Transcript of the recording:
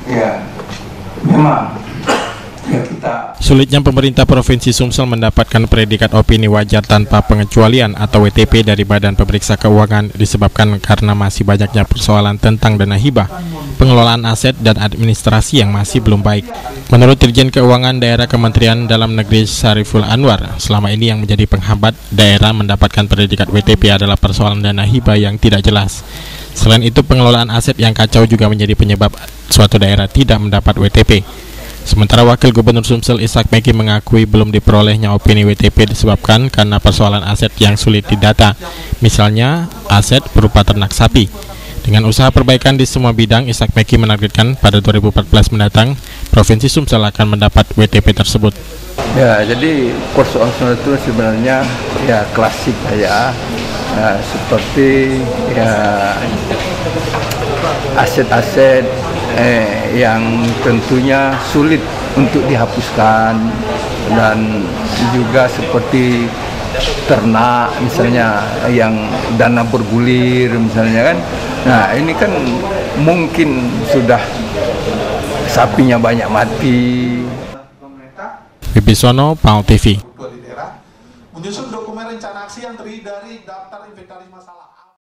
Ya, memang ya kita. Sulitnya pemerintah Provinsi Sumsel mendapatkan predikat opini wajar tanpa pengecualian atau WTP dari Badan Pemeriksa Keuangan disebabkan karena masih banyaknya persoalan tentang dana hibah, pengelolaan aset dan administrasi yang masih belum baik. Menurut Dirjen Keuangan Daerah Kementerian Dalam Negeri Syariful Anwar, selama ini yang menjadi penghambat daerah mendapatkan predikat WTP adalah persoalan dana hibah yang tidak jelas. Selain itu, pengelolaan aset yang kacau juga menjadi penyebab suatu daerah tidak mendapat WTP. Sementara Wakil Gubernur Sumsel Ishak Meki mengakui belum diperolehnya opini WTP disebabkan karena persoalan aset yang sulit didata, misalnya aset berupa ternak sapi. Dengan usaha perbaikan di semua bidang, Ishak Meki menargetkan pada 2014 mendatang, Provinsi Sumsel akan mendapat WTP tersebut. Ya, jadi persoalan itu sebenarnya ya klasik ya, seperti ya aset-aset yang tentunya sulit untuk dihapuskan, dan juga seperti ternak misalnya yang dana bergulir misalnya kan. Nah, ini kan mungkin sudah sapinya banyak mati. Wibisono, PAL TV. Menyusun dokumen rencana aksi yang terdiri dari daftar inventaris masalah.